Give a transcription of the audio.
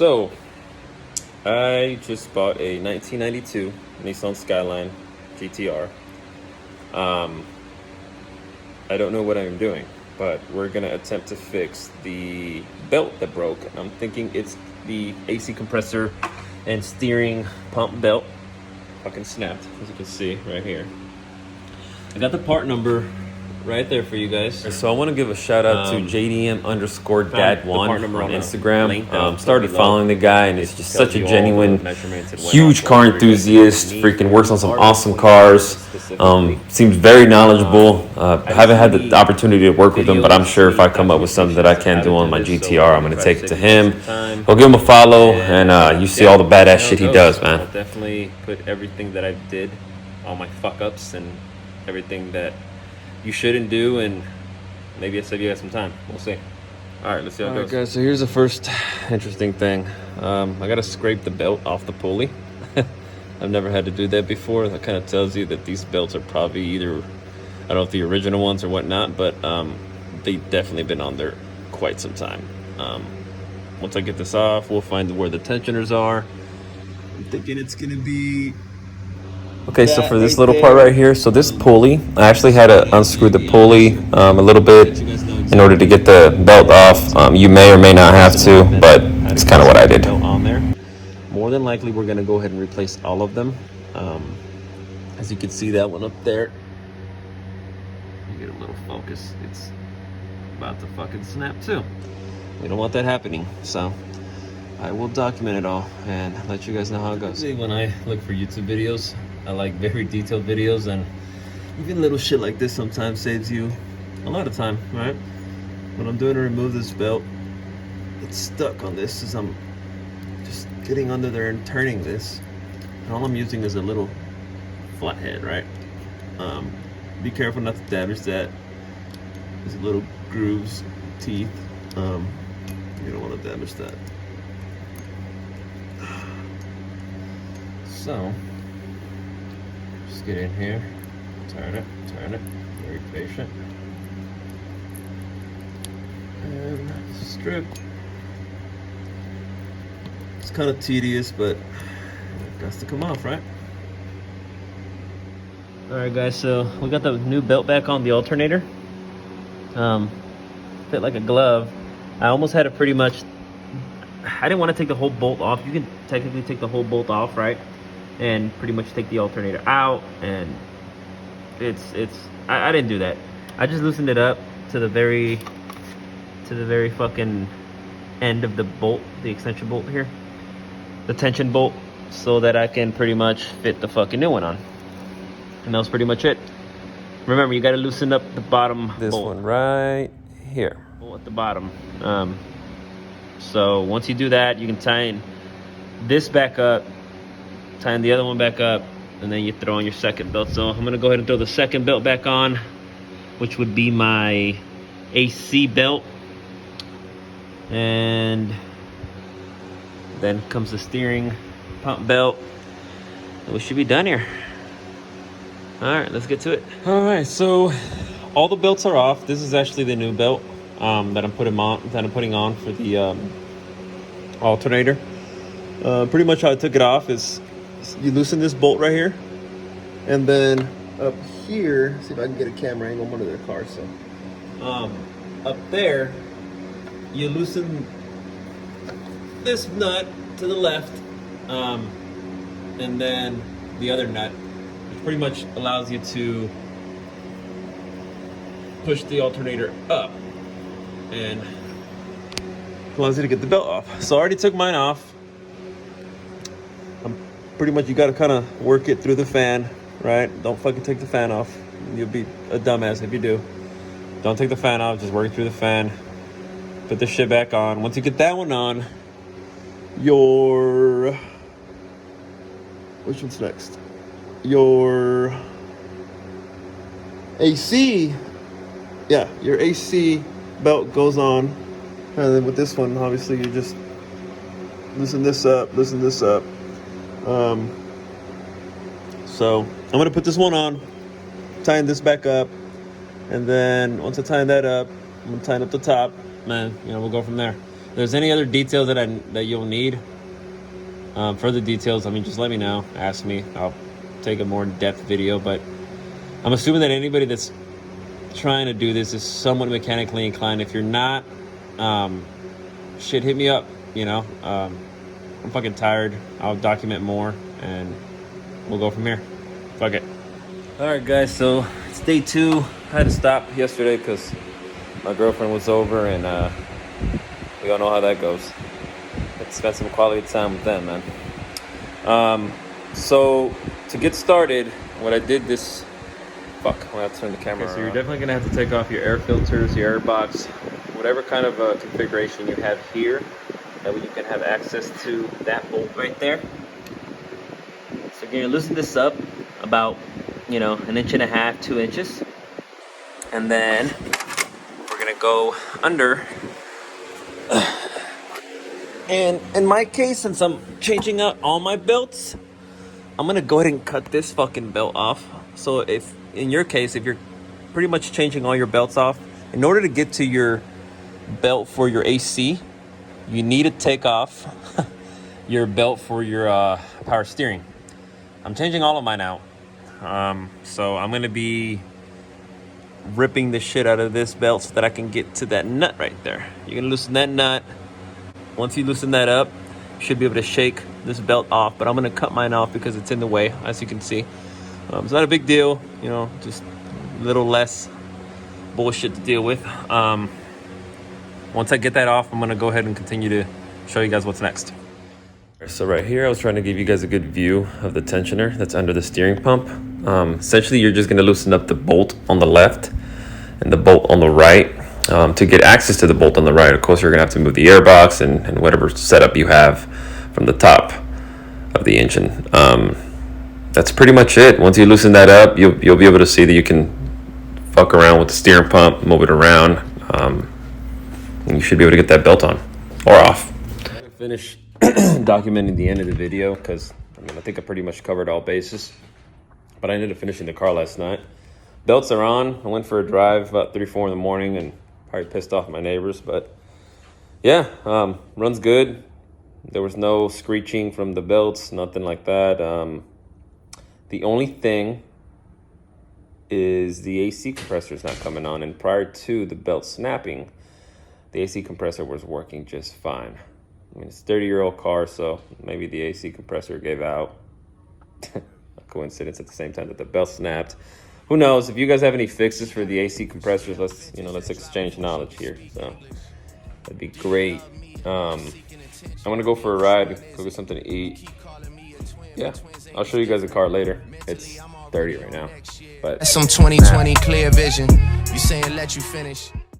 So, I just bought a 1992 Nissan Skyline GTR. I don't know what I'm doing, but we're gonna attempt to fix the belt that broke. I'm thinking it's the AC compressor and steering pump belt. Fucking snapped, as you can see right here. I got the part number right there for you guys. So I want to give a shout out to JDM_dad1 on Instagram. Started following the guy, and it's just such a genuine, huge car enthusiast. Freaking works on some awesome cars. Seems very knowledgeable. Haven't had the opportunity to work with him, but I'm sure if I come up with something that I can do on my GTR, I'm going to take it to him. I'll give him a follow, and you see all the badass shit he does, man. I'll definitely put everything that I did, all my fuck-ups and everything that you shouldn't do, and maybe I save you guys some time. We'll see. All right, let's see how it goes. All right, guys, so here's the first interesting thing. I gotta scrape the belt off the pulley. I've never had to do that before. That kind of tells you that these belts are probably either, I don't know if the original ones or whatnot, but they've definitely been on there quite some time. Once I get this off, we'll find where the tensioners are. I'm thinking it's gonna be... Okay, so for this little part right here, so this pulley, I actually had to unscrew the pulley a little bit in order to get the belt off. You may or may not have to, but it's kind of what I did. More than likely, we're going to go ahead and replace all of them. As you can see, that one up there. You get a little focus. It's about to fucking snap too. We don't want that happening, so I will document it all and let you guys know how it goes. When I look for YouTube videos, I like very detailed videos, and even little shit like this sometimes saves you a lot of time, right? What I'm doing to remove this belt, it's stuck on this as I'm just getting under there and turning this. And all I'm using is a little flathead, right? Be careful not to damage that. There's little grooves, teeth. You don't want to damage that. So, just get in here, turn it, very patient, and strip. It's kind of tedious, but it has to come off, right? Alright guys, so we got the new belt back on the alternator. Fit like a glove. I almost had it pretty much, I didn't want to take the whole bolt off. You can technically take the whole bolt off, right? And pretty much take the alternator out, and I didn't do that. I just loosened it up to the very fucking end of the bolt, the extension bolt here, the tension bolt, so that I can pretty much fit the fucking new one on. And that was pretty much it. Remember, you got to loosen up the bottom this bolt. One right here, at the bottom. So once you do that, you can tighten this back up, tighten the other one back up, and then you throw on your second belt. So I'm gonna go ahead and throw the second belt back on, which would be my AC belt. And then comes the steering pump belt. And we should be done here. All right, let's get to it. All right, so all the belts are off. This is actually the new belt that I'm putting on for the alternator. Pretty much how I took it off is you loosen this bolt right here, and then up here, see if I can get a camera angle. I'm under their car, so up there you loosen this nut to the left, and then the other nut, which pretty much allows you to push the alternator up and allows you to get the belt off. So I already took mine off. Pretty much you got to kind of work it through the fan, right? Don't fucking take the fan off. You'll be a dumbass if you do. Don't take the fan off, just work it through the fan. Put the shit back on. Once you get that one on, which one's next? Your AC, yeah, your AC belt goes on. And then with this one, obviously you just loosen this up. So I'm gonna put this one on, tighten this back up, and then once I tighten that up, I'm gonna tighten up the top, man. We'll go from there. If there's any other details that you'll need, further details, I mean, just let me know. Ask me. I'll take a more in-depth video. But I'm assuming that anybody that's trying to do this is somewhat mechanically inclined. If you're not, shit, hit me up. You know, I'm fucking tired. I'll document more, and we'll go from here. Fuck it. All right, guys. So it's day 2. I had to stop yesterday because my girlfriend was over, and we all know how that goes. Let's spend some quality time with them, man. So to get started, what I did this. Fuck, I'm gonna have to turn the camera on. So you're definitely gonna have to take off your air filters, your air box, whatever kind of configuration you have here. That way you can have access to that bolt right there. So you're gonna loosen this up about, you know, 1.5 to 2 inches. And then we're gonna go under. And in my case, since I'm changing out all my belts, I'm gonna go ahead and cut this fucking belt off. So if, in your case, if you're pretty much changing all your belts off, in order to get to your belt for your AC, you need to take off your belt for your power steering. I'm changing all of mine out. So I'm gonna be ripping the shit out of this belt so that I can get to that nut right there. You're gonna loosen that nut. Once you loosen that up, you should be able to shake this belt off, but I'm gonna cut mine off because it's in the way, as you can see. It's not a big deal, you know, just a little less bullshit to deal with. Once I get that off, I'm gonna go ahead and continue to show you guys what's next. So right here, I was trying to give you guys a good view of the tensioner that's under the steering pump. Essentially, you're just gonna loosen up the bolt on the left and the bolt on the right. To get access to the bolt on the right, of course, you're gonna have to move the airbox and whatever setup you have from the top of the engine. That's pretty much it. Once you loosen that up, you'll be able to see that you can fuck around with the steering pump, move it around, and you should be able to get that belt on or off. I'm gonna finish documenting the end of the video because I think I pretty much covered all bases. But I ended up finishing the car last night. Belts are on. I went for a drive about 3, 4 in the morning and probably pissed off my neighbors. But yeah, runs good. There was no screeching from the belts, nothing like that. The only thing is the AC compressor is not coming on. And prior to the belt snapping, the AC compressor was working just fine. I mean, it's a 30-year-old car, so maybe the AC compressor gave out. A coincidence at the same time that the belt snapped. Who knows? If you guys have any fixes for the AC compressors, let's exchange knowledge here. So that'd be great. I'm gonna go for a ride, go get something to eat. Yeah, I'll show you guys the car later. It's 30 right now, but some 20/20 clear vision. You saying let you finish.